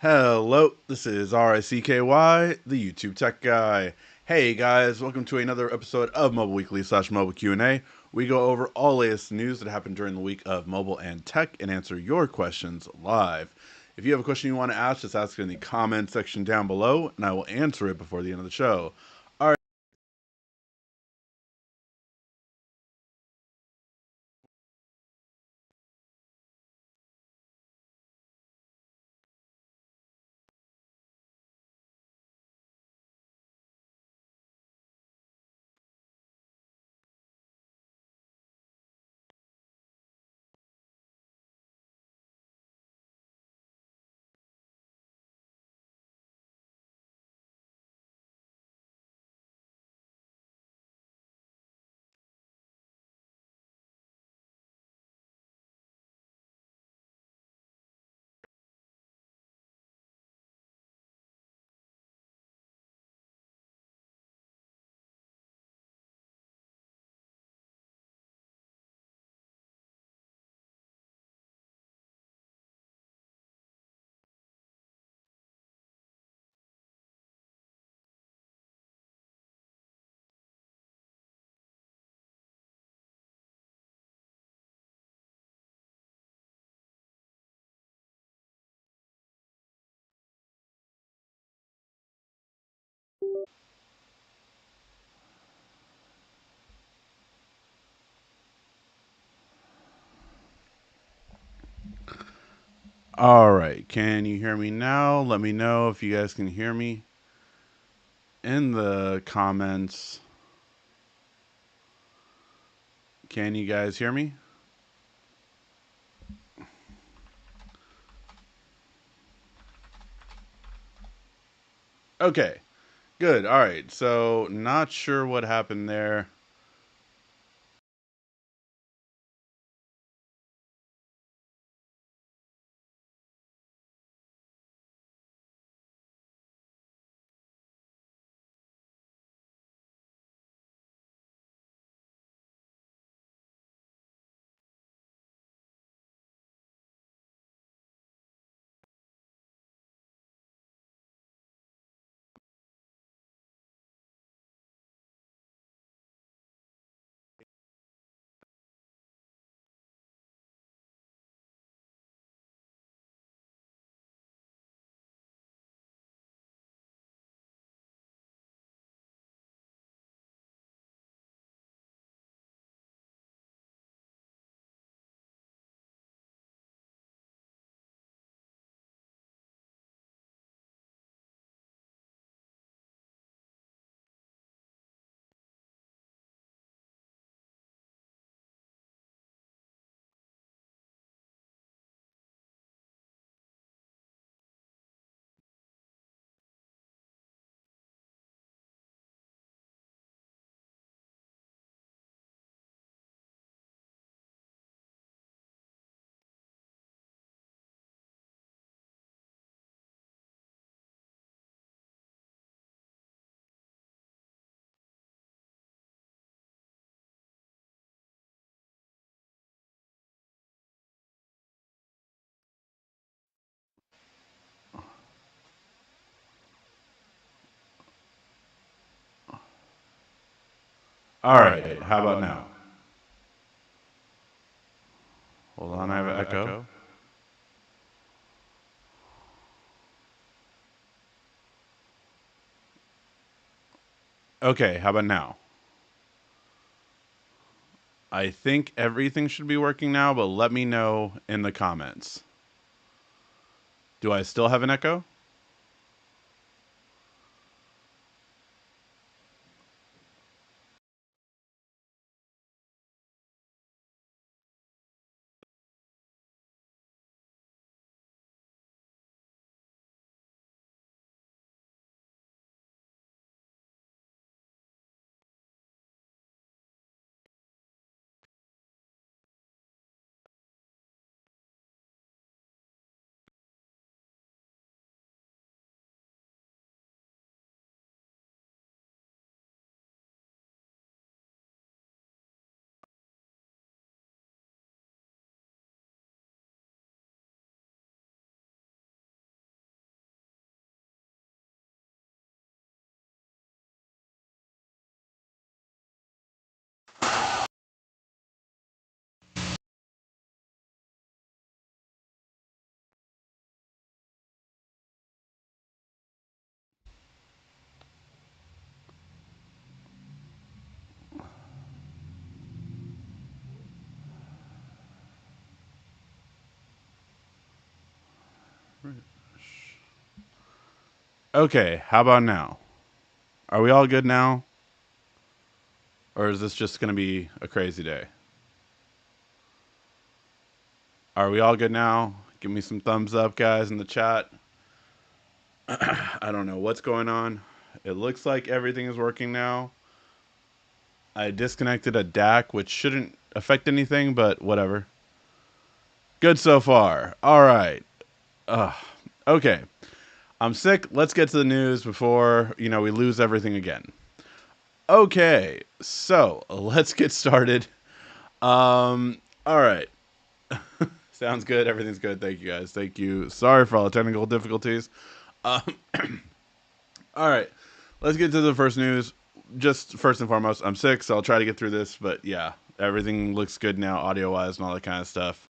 Hello, this is RICKY, the YouTube Tech Guy. Hey guys, welcome to another episode of Mobile Weekly / Mobile Q&A. We go over all latest news that happened during the week of mobile and tech and answer your questions live. If you have a question you want to ask, just ask it in the comment section down below, and I will answer it before the end of the show. Alright. Alright, can you hear me now? Let me know if you guys can hear me in the comments. Can you guys hear me? Okay, good. Alright, so not sure what happened there. Alright, how about now? Hold on, I have an echo. Okay, how about now? I think everything should be working now, but let me know in the comments. Do I still have an echo? Okay, how about now? Are we all good now? Or is this just going to be a crazy day? Are we all good now? Give me some thumbs up, guys, in the chat. I don't know what's going on. It looks like everything is working now. I disconnected a DAC, which shouldn't affect anything, but whatever. Good so far. All right. Okay. I'm sick. Let's get to the news before, we lose everything again. Okay. So, let's get started. All right. Sounds good. Everything's good. Thank you, guys. Thank you. Sorry for all the technical difficulties. All right. Let's get to the first news. Just first and foremost, I'm sick, so I'll try to get through this. But yeah, everything looks good now, audio wise, and all that kind of stuff.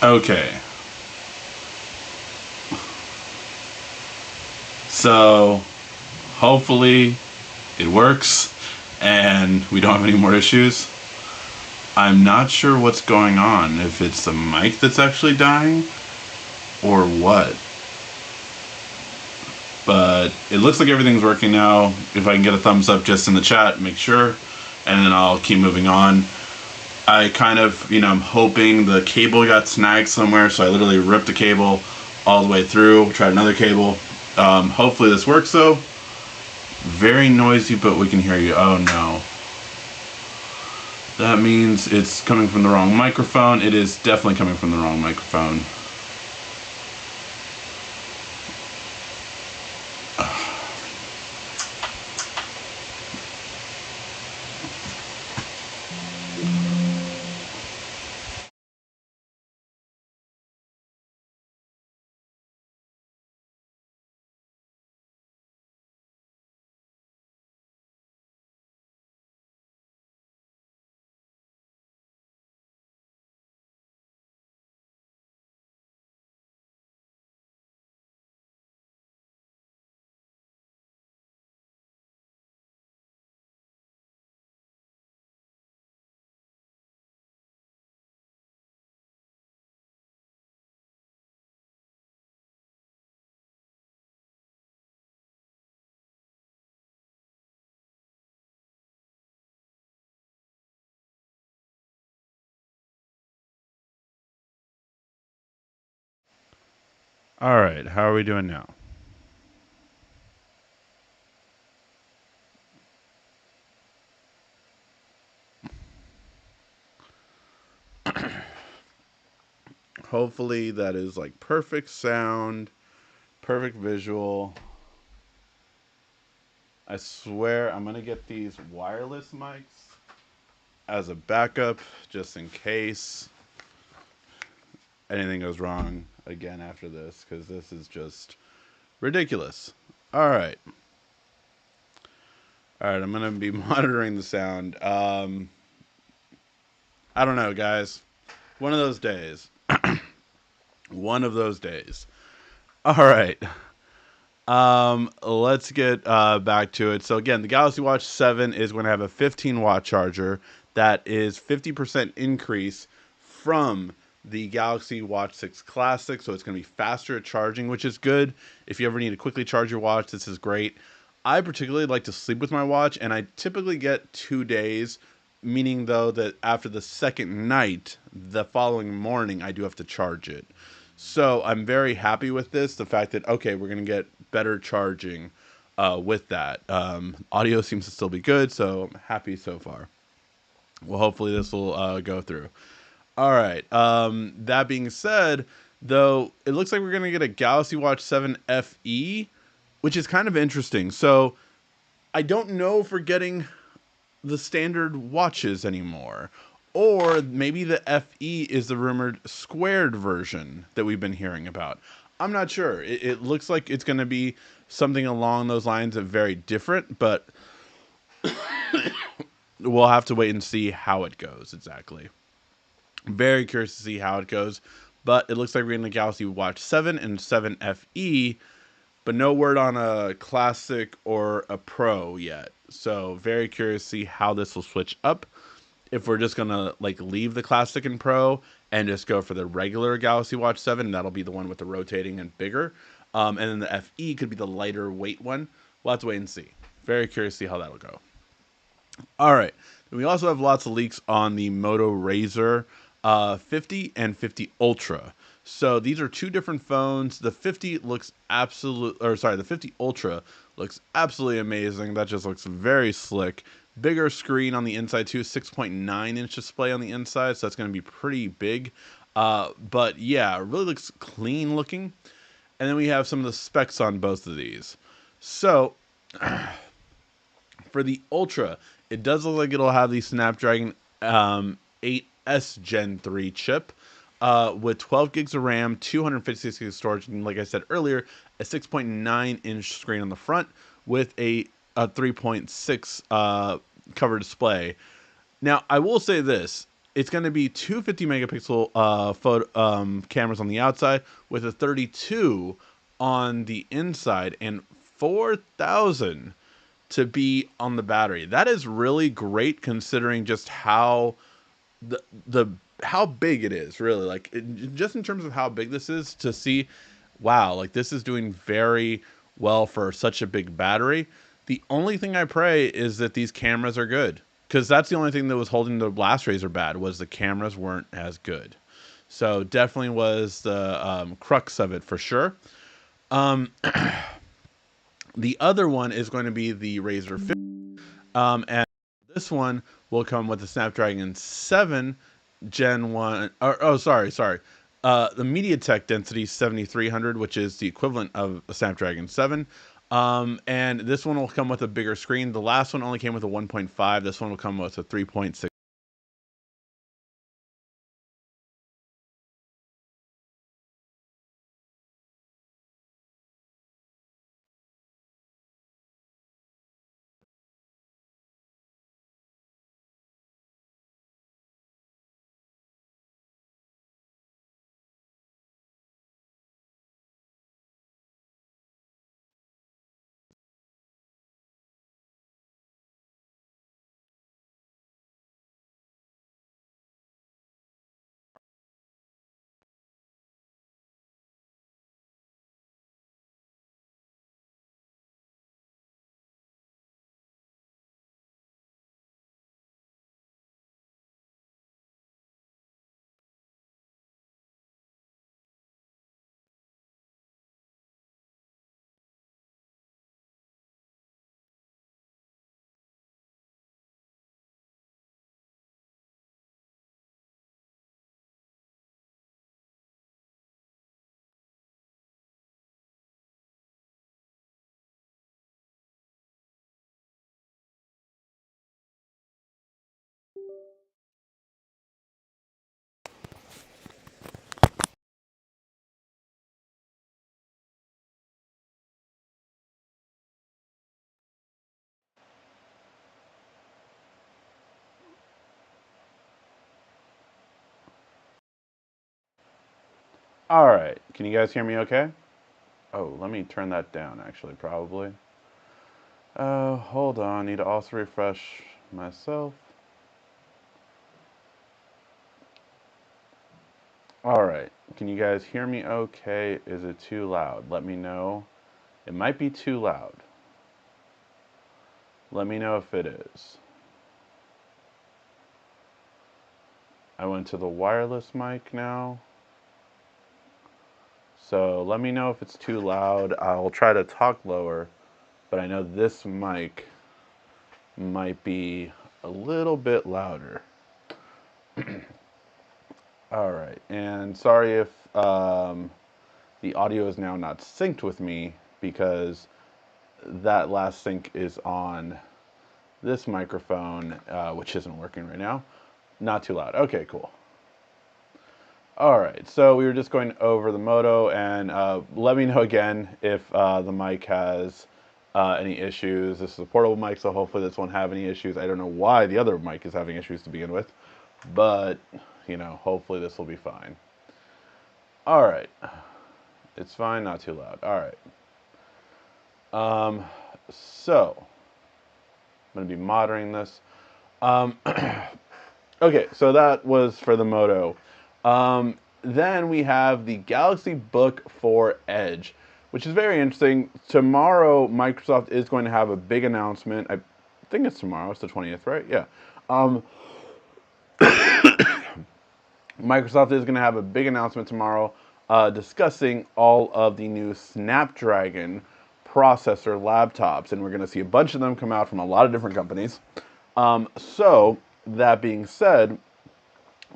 Okay. So, hopefully, it works and we don't have any more issues. I'm not sure what's going on, if it's the mic that's actually dying or what. But it looks like everything's working now. If I can get a thumbs up just in the chat, make sure, and then I'll keep moving on. I kind of, I'm hoping the cable got snagged somewhere, so I literally ripped the cable all the way through, tried another cable. Hopefully this works though. Very noisy, but we can hear you. Oh no. That means it's coming from the wrong microphone. It is definitely coming from the wrong microphone. All right, how are we doing now? Hopefully that is like perfect sound, perfect visual. I swear I'm gonna get these wireless mics as a backup just in case anything goes wrong again after this, because this is just ridiculous. All right. All right, I'm gonna be monitoring the sound. I don't know, guys. One of those days. One of those days. All right. Let's get back to it. So again, the Galaxy Watch 7 is going to have a 15-watt charger. That is 50% increase from the Galaxy Watch 6 Classic. So it's going to be faster at charging, which is good. If you ever need to quickly charge your watch, this is great. I particularly like to sleep with my watch, and I typically get 2 days, meaning though that after the second night, the following morning, I do have to charge it. So I'm very happy with this. The fact that, okay, we're going to get better charging with that. Audio seems to still be good, so I'm happy so far. Well, hopefully this will go through. All right. That being said, though, it looks like we're going to get a Galaxy Watch 7 FE, which is kind of interesting. So I don't know if we're getting the standard watches anymore. Or maybe the FE is the rumored squared version that we've been hearing about. I'm not sure. It looks like it's going to be something along those lines of very different, but we'll have to wait and see how it goes exactly. Very curious to see how it goes. But it looks like we're getting the Galaxy Watch 7 and 7 FE, but no word on a classic or a pro yet. So very curious to see how this will switch up. If we're just gonna like leave the classic and pro and just go for the regular Galaxy Watch 7, that'll be the one with the rotating and bigger. And then the FE could be the lighter weight one. We'll have to wait and see. Very curious to see how that'll go. All right. And we also have lots of leaks on the Moto Razr 50 and 50 Ultra. So these are two different phones. The 50 looks the 50 Ultra looks absolutely amazing. That just looks very slick. Bigger screen on the inside too, 6.9-inch display on the inside, so that's going to be pretty big. But yeah, it really looks clean looking. And then we have some of the specs on both of these. So for the Ultra, it does look like it'll have the Snapdragon 8S Gen 3 chip with 12 gigs of RAM, 256 gigs of storage, and like I said earlier, a 6.9-inch screen on the front with a 3.6 cover display. Now, I will say this. It's going to be two 50 megapixel photo cameras on the outside with a 32 on the inside and 4,000 to be on the battery. That is really great considering just how the how big it is, really. Like just in terms of how big this is, to see, wow, like this is doing very well for such a big battery. The only thing I pray is that these cameras are good, because that's the only thing that was holding the last Razer bad, was the cameras weren't as good. So definitely was the crux of it for sure. Um, the other one is going to be the Razer 50. And this one will come with the Snapdragon 7 Gen 1. Sorry. The MediaTek Density 7300, which is the equivalent of a Snapdragon 7. And this one will come with a bigger screen. The last one only came with a 1.5. This one will come with a 3.6. All right, can you guys hear me okay? Oh, let me turn that down actually, probably. Hold on, need to also refresh myself. All right, can you guys hear me okay? Is it too loud? Let me know. It might be too loud. Let me know if it is. I went to the wireless mic now. So let me know if it's too loud. I'll try to talk lower, but I know this mic might be a little bit louder. All right, and sorry if the audio is now not synced with me because that last sync is on this microphone, which isn't working right now. Not too loud. Okay, cool. All right, so we were just going over the Moto, and let me know again if the mic has any issues. This is a portable mic, so hopefully this won't have any issues. I don't know why the other mic is having issues to begin with, but, you know, hopefully this will be fine. All right, it's fine, not too loud. All right. So, I'm going to be monitoring this. Um, okay, so that was for the Moto. Then we have the Galaxy Book for Edge, which is very interesting. Tomorrow, Microsoft is going to have a big announcement. I think it's tomorrow. It's the 20th, right? Yeah. Microsoft is going to have a big announcement tomorrow discussing all of the new Snapdragon processor laptops, and we're going to see a bunch of them come out from a lot of different companies. So, that being said,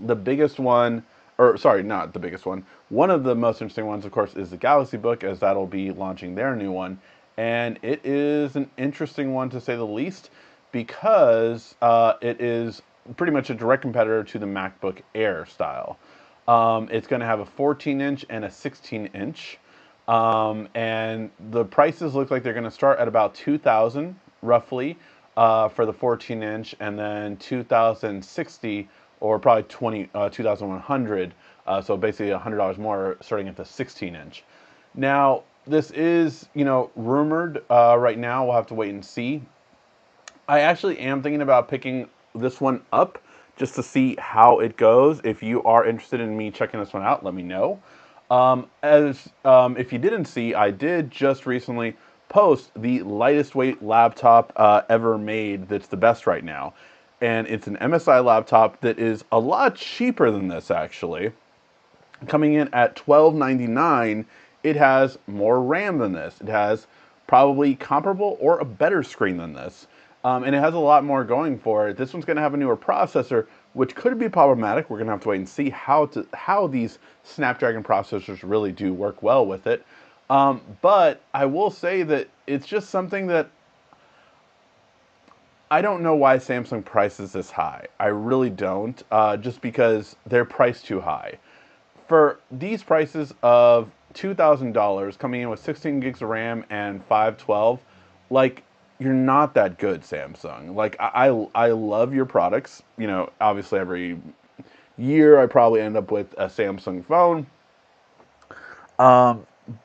the biggest one, or sorry, not the biggest one of the most interesting ones, of course, is the Galaxy Book, as that'll be launching their new one. And it is an interesting one to say the least because it is pretty much a direct competitor to the MacBook Air style. It's going to have a 14-inch and a 16-inch. And the prices look like they're going to start at about 2,000 roughly for the 14-inch, and then 2,060 or probably 2,100. So basically $100 more starting at the 16-inch. Now, this is, you know, rumored right now. We'll have to wait and see. I actually am thinking about picking this one up just to see how it goes. If you are interested in me checking this one out, let me know. If you didn't see, I did just recently post the lightest weight laptop ever made that's the best right now. And it's an MSI laptop that is a lot cheaper than this, actually. Coming in at $12.99, it has more RAM than this. It has probably comparable or a better screen than this. And it has a lot more going for it. This one's going to have a newer processor, which could be problematic. We're going to have to wait and see how these Snapdragon processors really do work well with it. But I will say that it's just something that I don't know why Samsung prices this high. I really don't, just because they're priced too high. For these prices of $2,000 coming in with 16 gigs of RAM and 512, like, you're not that good, Samsung. Like, I love your products. You know, obviously every year I probably end up with a Samsung phone.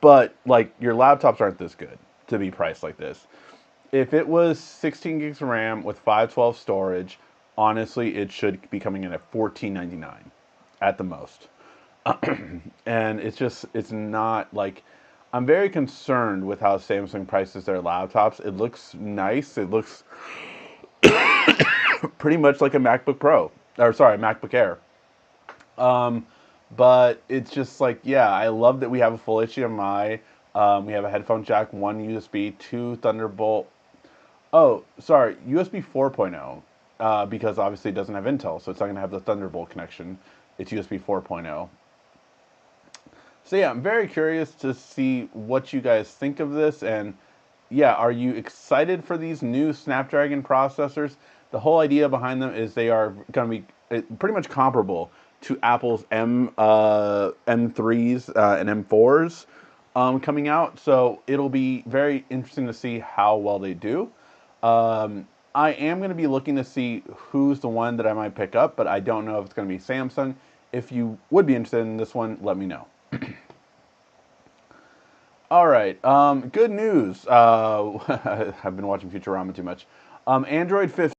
But, like, your laptops aren't this good to be priced like this. If it was 16 gigs of RAM with 512 storage, honestly, it should be coming in at $14.99 at the most. And it's not like, I'm very concerned with how Samsung prices their laptops. It looks nice. It looks pretty much like a MacBook Pro, or sorry, MacBook Air. Um, but it's just like, yeah, I love that we have a full HDMI. We have a headphone jack, one USB, two Thunderbolt. Oh, sorry, USB 4.0, because obviously it doesn't have Intel, so it's not going to have the Thunderbolt connection. It's USB 4.0. So yeah, I'm very curious to see what you guys think of this, and yeah, are you excited for these new Snapdragon processors? The whole idea behind them is they are going to be pretty much comparable to Apple's M3s and M4s coming out. So it'll be very interesting to see how well they do. I am going to be looking to see who's the one that I might pick up, but I don't know if it's going to be Samsung. If you would be interested in this one, let me know. All right. Good news. I've been watching Futurama too much. Android 15.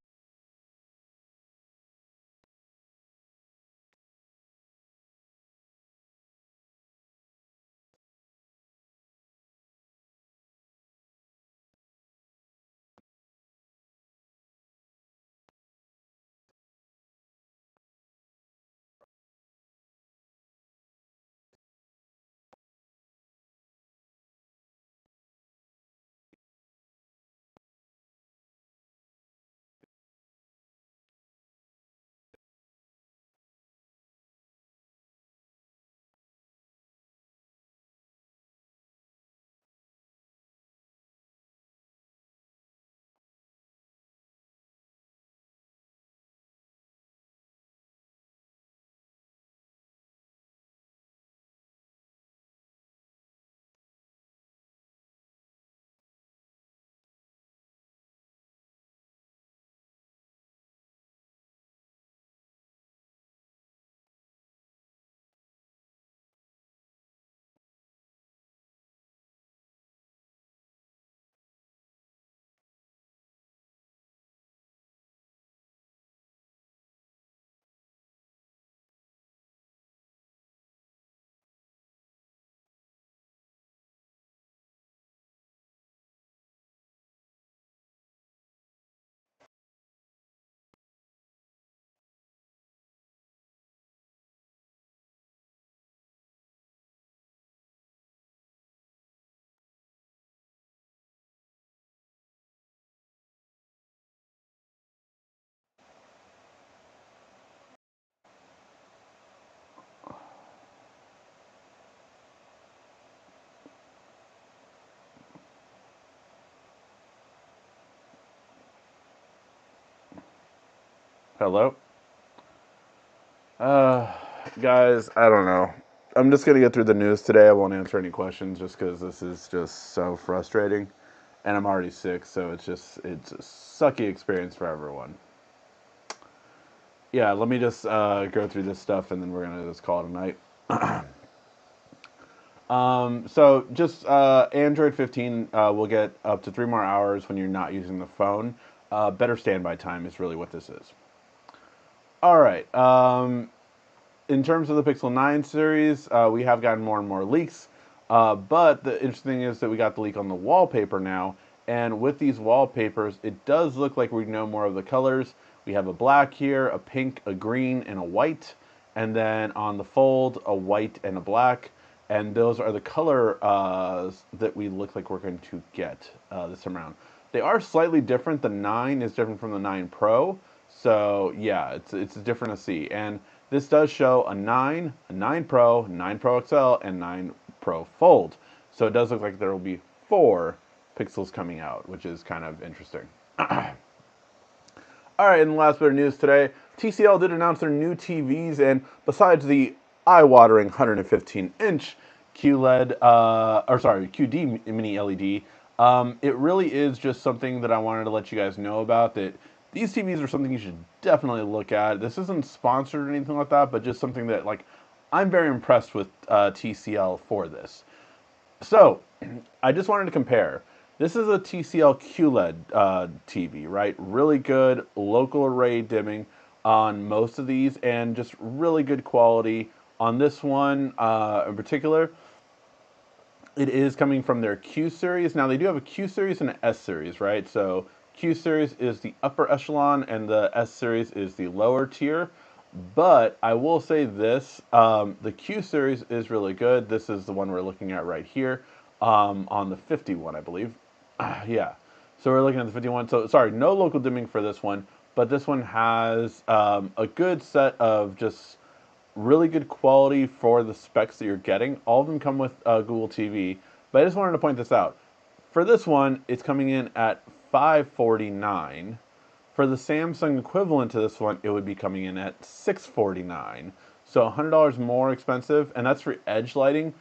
Hello. Uh, Guys, I don't know. I'm just gonna get through the news today. I won't answer any questions just because this is just so frustrating, and I'm already sick, so it's a sucky experience for everyone. Yeah, let me just go through this stuff, and then we're gonna just call it a night. So just Android 15 will get up to 3 more hours when you're not using the phone. Better standby time is really what this is. All right. In terms of the Pixel 9 series, we have gotten more and more leaks. But the interesting thing is that we got the leak on the wallpaper now. And with these wallpapers, it does look like we know more of the colors. We have a black here, a pink, a green, and a white. And then on the fold, a white and a black. And those are the color that we look like we're going to get this time around. They are slightly different. The 9 is different from the 9 Pro. So yeah, it's different to see. And this does show a 9 Pro, 9 Pro XL, and 9 Pro Fold. So it does look like there will be 4 Pixels coming out, which is kind of interesting. All right, and the last bit of news today, TCL did announce their new TVs, and besides the eye-watering 115-inch QLED, or sorry, QD mini LED, it really is just something that I wanted to let you guys know about. That these TVs are something you should definitely look at. This isn't sponsored or anything like that, but just something that like I'm very impressed with TCL for this. So, I just wanted to compare. This is a TCL QLED TV, right? Really good local array dimming on most of these, and just really good quality on this one in particular. It is coming from their Q series. Now they do have a Q series and an S series, right? So Q series is the upper echelon, and the S series is the lower tier. But I will say this: the Q series is really good. This is the one we're looking at right here on the 51, I believe. Yeah. So we're looking at the 51. So sorry, no local dimming for this one, but this one has a good set of just really good quality for the specs that you're getting. All of them come with Google TV, but I just wanted to point this out. For this one, it's coming in at 549. For the Samsung equivalent to this one, it would be coming in at 649. So $100 more expensive, and that's for edge lighting,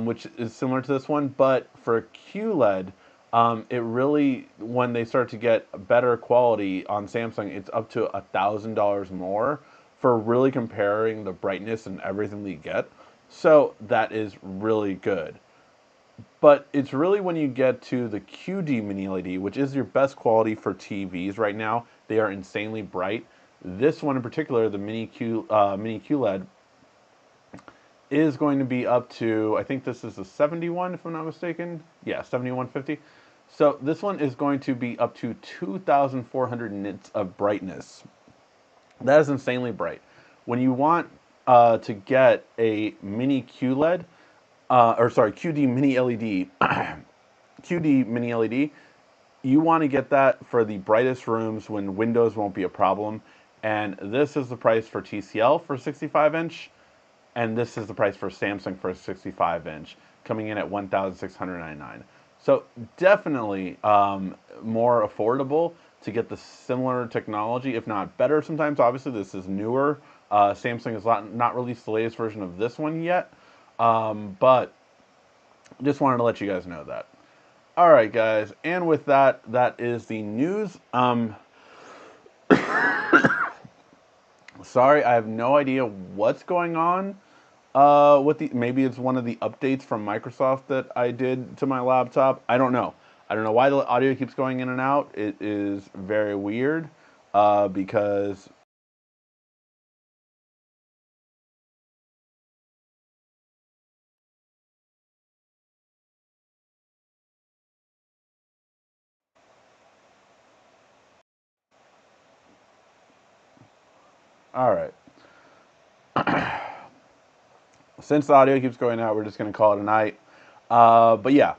which is similar to this one. But for QLED, it really, when they start to get better quality on Samsung, it's up to $1,000 more for really comparing the brightness and everything that you get. So that is really good. But it's really when you get to the QD mini LED, which is your best quality for TVs right now. They are insanely bright. This one in particular, the mini QLED, is going to be up to, I think this is a 71 if I'm not mistaken. Yeah, 7150. So this one is going to be up to 2,400 nits of brightness. That is insanely bright. When you want to get a mini QLED, or sorry, QD mini LED, QD mini LED, you want to get that for the brightest rooms when windows won't be a problem. And this is the price for TCL for 65-inch, and this is the price for Samsung for a 65-inch, coming in at $1,699. So definitely more affordable to get the similar technology, if not better. Sometimes, obviously, this is newer. Samsung has not released the latest version of this one yet, but just wanted to let you guys know that. All right, guys, and with that, that is the news. Sorry, I have no idea what's going on with the, maybe it's one of the updates from Microsoft that I did to my laptop. I don't know. I don't know why the audio keeps going in and out. It is very weird because. All right. Since the audio keeps going out, we're just gonna call it a night. But yeah,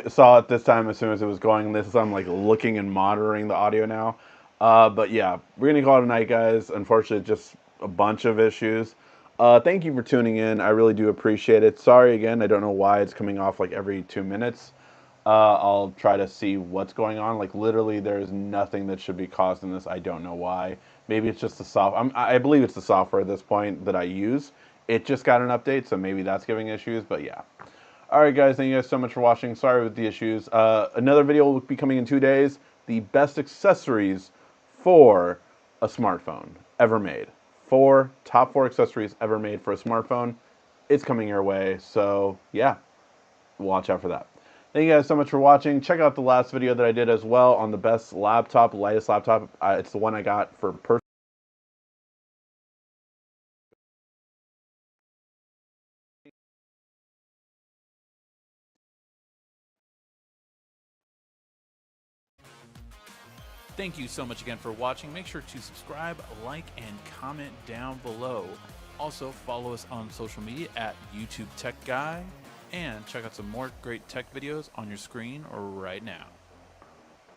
saw it this time as soon as it was going. This is I'm like looking and monitoring the audio now. But yeah, we're gonna call it a night, guys. Unfortunately, just a bunch of issues. Thank you for tuning in. I really do appreciate it. Sorry again. I don't know why it's coming off like every 2 minutes. I'll try to see what's going on. Like literally, there's nothing that should be causing this. I don't know why. Maybe it's just the I believe it's the software at this point that I use. It just got an update, so maybe that's giving issues. But yeah. All right, guys. Thank you guys so much for watching. Sorry with the issues. Another video will be coming in 2 days. The best accessories for a smartphone ever made. Top four accessories ever made for a smartphone. It's coming your way. So yeah, watch out for that. Thank you guys so much for watching. Check out the last video that I did as well on the best laptop, lightest laptop. It's the one I got for personal. Thank you so much again for watching. Make sure to subscribe, like, and comment down below. Also, follow us on social media at YouTube Tech Guy, and check out some more great tech videos on your screen right now.